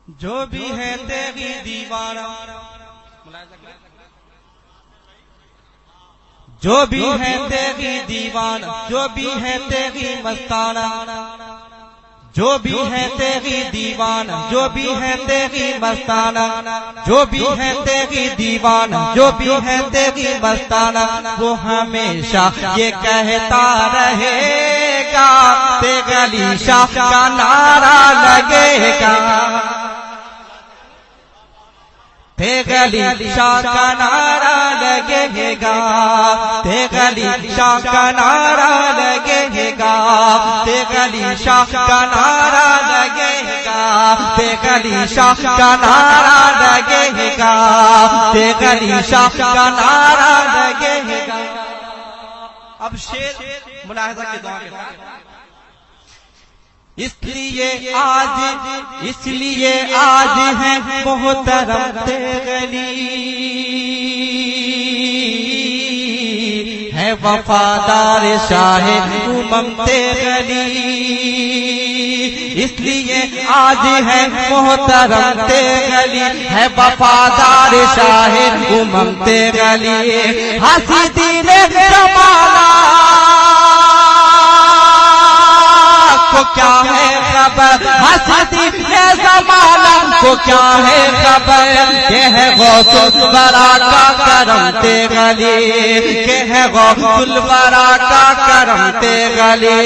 جو بھی ہے تیری دیوانہ، جو بھی ہے تیری دیوانہ، جو بھی ہے تیری مستانہ، جو بھی ہے تیری دیوانہ، جو بھی ہے تیری مستانہ، جو بھی ہے تیری دیوانہ، جو بھی ہے تیری مستانہ، وہ ہمیشہ یہ کہتا رہے گا، تیرے علی شاہ کا نعرہ لگے گا، تیرے علی شاہ کا نعرہ لگے گا، تیرے علی شاہ کا نعرہ لگے گا، تیرے علی شاہ کا نعرہ لگے گا، تیرے علی شاہ کا نعرہ لگے گا، تیرے علی شاہ کا نعرہ لگے گا۔ اب شعر ملاحظہ کے دعا کے بعد، اس لیے آج ہے محترم تیرے علی، ہے وفادار شاہ امم تیرے علی، اس لیے آج ہے محترم تیرے علی، ہے وفادار شاہ امم تیرے علی، حسین زمانہ کو کیا ہے خبر، حسین زمانہ کو کیا ہے خبر، کہ ہے غوث الورا کا کرم تیرے علی، کہ ہے غوث الورا کا کرم تیرے علی،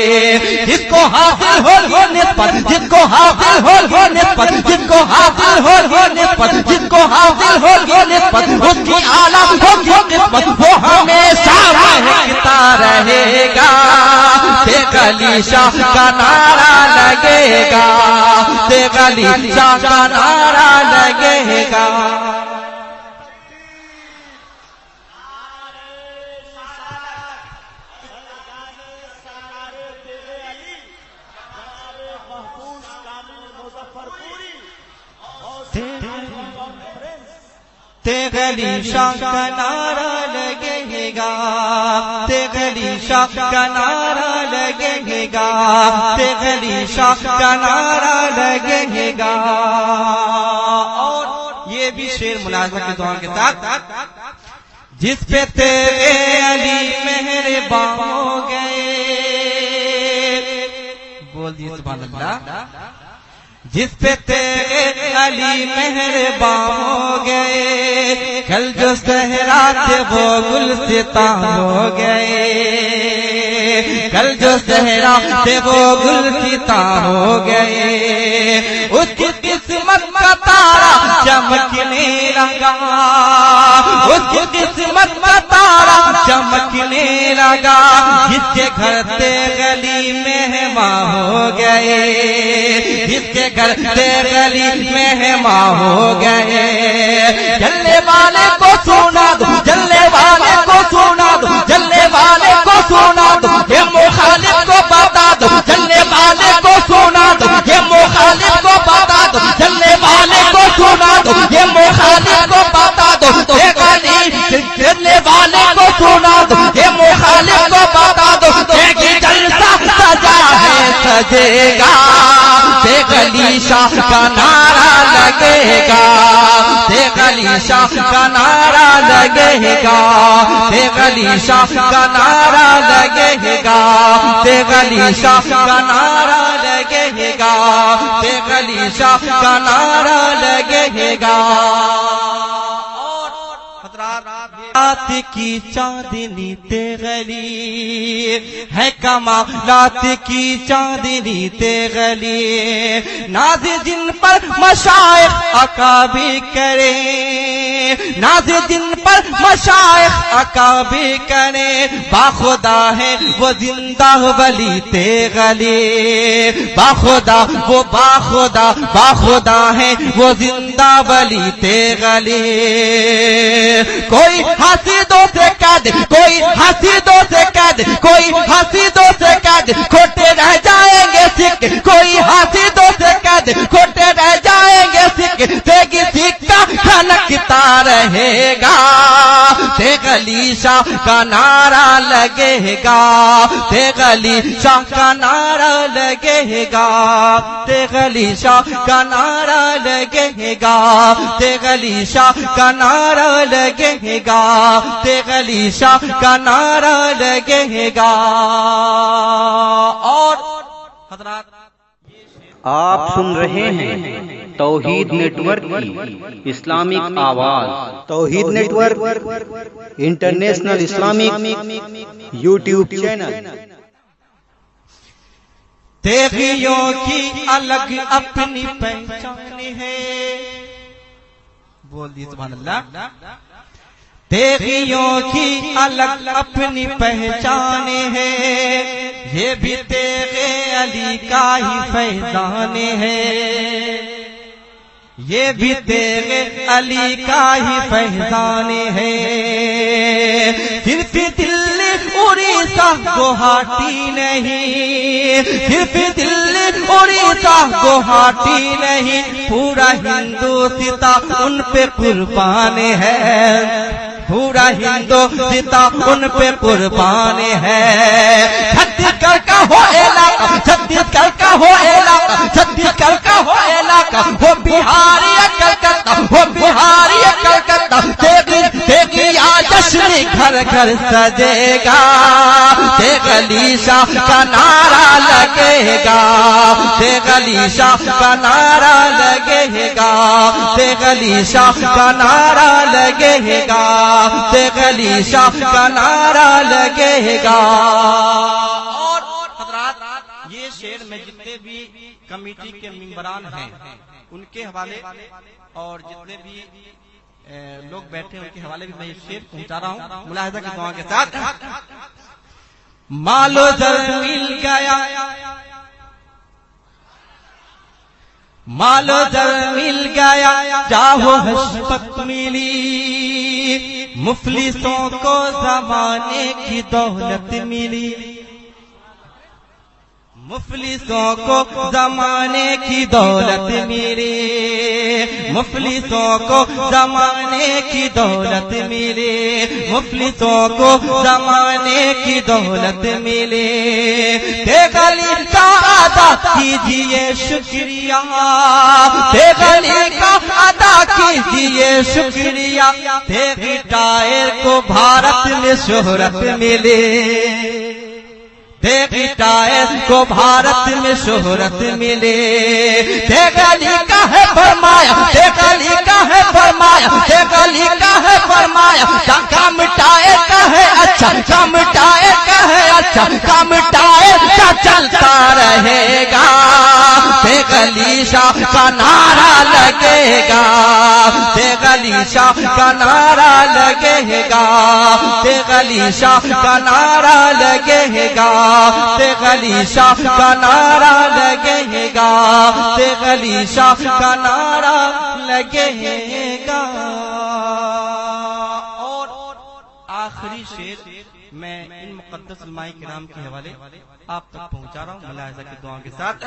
جس کو حاصل ہو نسبت، جس کو حاصل ہو نسبت، جس کو حاصل ہو نسبت، جس کو حاصل ہو نسبت، اس کی اعلیٰ ہوگی نسبت، وہ ہمیشہ مہکتا رہے گا، تیرے علی شاہ کا نعرہ لگے گا، تیرے علی شاہ کا نعرہ لگے گا۔ تیرے علی شاہ کا نعرہ لگے گا، تیرے علی شاہ کا نعرہ لگے گا، تیرے علی شاہ کا نعرہ لگے گا۔ اور یہ بھی شعر ملاحظہ کے دعا کے ساتھ، جس پہ تیرے علی مہربان ہو گئے، بول دیے سبحان اللہ، جس پہ تیرے علی مہربان ہو گئے، کل جو صحرا تھے وہ گلستان ہو گئے، کل جو صحرا تھے وہ گلستان ہو گئے، اس کی قسمت کا تارا چمکنے لگا، اس کی قسمت کا تارا چمکنے لگا، جس کے گھر تیرے علی مہمان ہو گئے، جس کے گھر تیرے علی مہمان ہو گئے، جلنے والے کو سنا دو، جلنے والے کو سنا دو، جلنے والے کو سنا دو، یہ مخالف کو بتا دو، جلنے والے کو سنا دو، یہ مخالف کو بتا دو، جلنے والے کو سنا دو، یہ مخالف کو بتا دو، جلنے والے کو سنا دو، یہ مخالف کو بتا دو، جلسہ سجا ہے سجے گا، تیرے علی شاہ کا نعرہ لگے گا، تیرے علی شاہ کا نعرہ لگے گا، تیرے علی شاہ کا نعرہ لگے گا، تیرے علی شاہ کا نعرہ لگے گا، تیرے علی شاہ کا نعرہ لگے گا۔ رات کی چاندنی تیرے علی ہے، کمالات کی چاندنی تیرے علی، ناز جن پر مشائخ اکابر کرے، ناز جن پر مشائخ اکابر کرے، باخدا ہے وہ زندہ ولی تیرے علی، باخدا وہ باخدا ہے وہ زندہ ولی تیرے علی، کوئی حسیدوں سے قید، کوئی حسیدوں سے قید، کوئی حسیدوں سے قید، کھوٹے رہ جائیں گے سکھ، کوئی حسیدوں سے قید، کھوٹے رہ جائیں گے سکھ، تیگی سکہ کھنکتا رہے گا، دیکھ علی شاہ کا نعرہ لگے گا، دیکھ علی شاہ کا نعرہ لگے گا، دیکھ علی شاہ کا نعرہ لگے گا، دیکھ علی شاہ کا نعرہ لگے گا، دیکھ علی شاہ کا نعرہ لگے گا۔ اور حضرات آپ سن رہے ہیں توحید نیٹ ورک کی اسلامک آواز، Tawheed network international Islamic YouTube channel. تیغیوں کی الگ اپنی پہچان ہے، بول دی سبحان اللہ۔ تیغیوں کی الگ اپنی پہچان ہے، یہ بھی تیغ علی کا ہی فیضان ہے، یہ بھی تیغ علی کا ہی فیضان ہے۔ صرف دلی اڑیسہ گوہاٹی نہیں، صرف دلی اڑیسہ گوہاٹی نہیں، پورا ہندوستان ان پہ قربان ہے، پورا ہندوستان ان پہ قربان ہے۔ چھتیس گڑھ کا ہو علاقہ، چھتیس گڑھ کا ہو علاقہ، چھتیس گڑھ کا ہو علاقہ، ہو بہار یا کلکتہ، ہو بہار یا کلکتہ، تیغیا جشن گھر گھر سجے گا، دیکھ علی شاہ کا نعرہ لگے گا، دیکھ علی شاہ کا نعرہ لگے گا، دیکھ علی شاہ کا نعرہ لگے گا، دیکھ علی شاہ کا نعرہ لگے گا۔ اور حضرات یہ شعر میں جتنے بھی کمیٹی کے ممبران ہیں ان کے حوالے اور جتنے بھی لوگ بیٹھے ان کے حوالے بھی میں یہ شعر پہنچا رہا ہوں ملاحظہ کی دعا کے ساتھ۔ مالو زر مل گیا، مالو زر مل گیا، جاہو حشمت ملی، مفلسوں کو زمانے کی دولت ملی، مفلسوں کو زمانے کی دولت ملی، مفلسوں کو زمانے کی دولت ملی، مفلسوں کو زمانے کی دولت ملی۔ دیکھ علی کا ادا کیجئے شکریہ، دیکھ علی کا ادا کیجئے شکریہ، دیکھ ٹائر کو بھارت میں شہرت ملے، دیکھ ٹائر کو بھارت میں شہرت ملے۔ دیکھ علی کا ہے فرمایا، دیکھ علی کا ہے فرمایا، دیکھ علی کا ہے فرمایا، کام ٹائر کا ہے اچھا، کام ٹائر کا ہے اچھا، کام ٹائر کا چلتا رہے گا، دیکھ علی شاہ کا نعرہ لگے گا، دیکھ علی شاہ کا نعرہ لگے گا، دیکھ علی شاہ کا نعرہ لگے گا، دیکھ علی شاہ کا نعرہ لگے گا، دیکھ علی شاہ کا نعرہ لگے گا۔ اور آخری شعر میں ان مقدس علماء کرام کے حوالے آپ تک پہنچا رہا ہوں ملاحظہ کی دعا کے ساتھ۔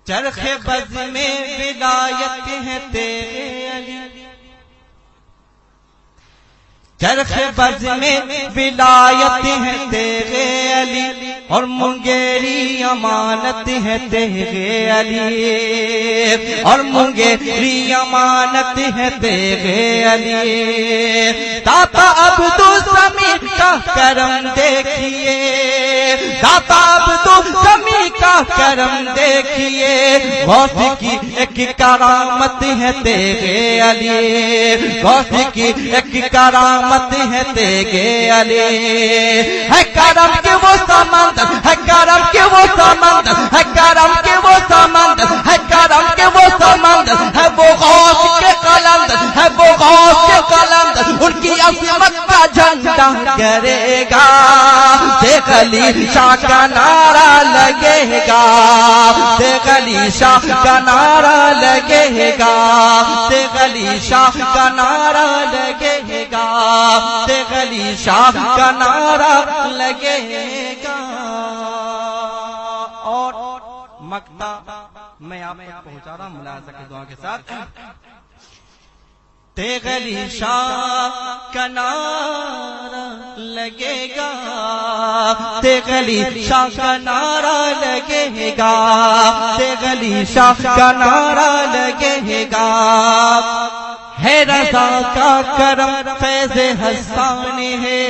چرخ بز میں ولایت ہے تیرے علی، چرخ بز میں ولایت ہے تیرے علی، اور منگیری امانت ہے تیرے علی، اور منگیری امانت ہے تیرے علی۔ داتا عبدالسمیع کا کرم دیکھیے، داتا عبدالسمیع کا کرم دیکھیے، غوث کی ایک کرامت ہے تیرے علی، غوث کی ایک کرامت ہے تیرے علی۔ ہے کرم کے وہ سمندر، ہے کرم کے وہ سمندر، ہے کرم کے وہ سمندر، ہے کرم کے وہ سمندر، ہے وہ غوث کے قلندر، ہے وہ غوث کے قلندر، ان کی عظمت کا جھنڈا کرے گا، دیکھ علی شاہ کا نعرہ لگے گا، دیکھ علی شاہ کا نعرہ لگے گا، دیکھ علی شاہ کا نعرہ لگے گا، دیکھ علی شاہ کا نعرہ لگے گا۔ اور مقطع میں آپ تک پہنچا رہا ہوں ملاحظہ کی دعا کے ساتھ۔ تیغلی شاہ کا نعرہ لگے گا، تیغلی شاہ کا نعرہ لگے گا، تیغلی شاہ کا نعرہ لگے گا۔ ہے رضا کا کرم فیض حسان ہے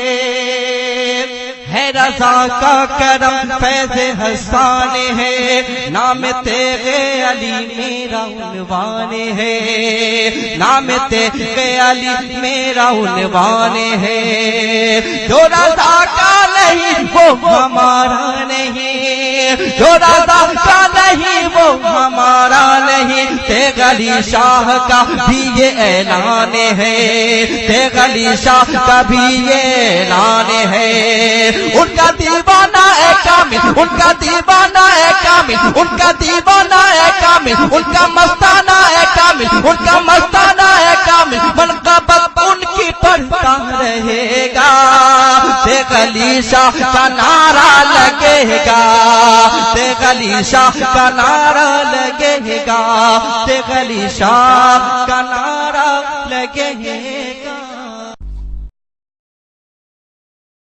رضا کا کرم فیض حسان ہے، نام تیغے علی میرا عنوان ہے، نام تیغے علی میرا عنوان ہے۔ جو رضا کا نہیں وہ ہمارا نہیں، جو رضا کا نہیں وہ ہمارا نہیں، تیغلی شاہ کا بھی یہ اعلان ہے، تیغلی شاہ کا بھی یہ اعلان ہے۔ ان کا دیوانہ ہے کامل، ان کا دیوانہ ہے کامل، ان کا دیوانہ ہے کامل، ان کا مستانہ ہے کامل، ان کا مستانہ ہے کامل، منقبت ان کی پڑھتا رہے گا۔ تیغلی شاہ کا نعرہ لگے گا، تیغلی شاہ کا نعرہ لگے گا، تیغلی شاہ کا نعرہ لگے گا۔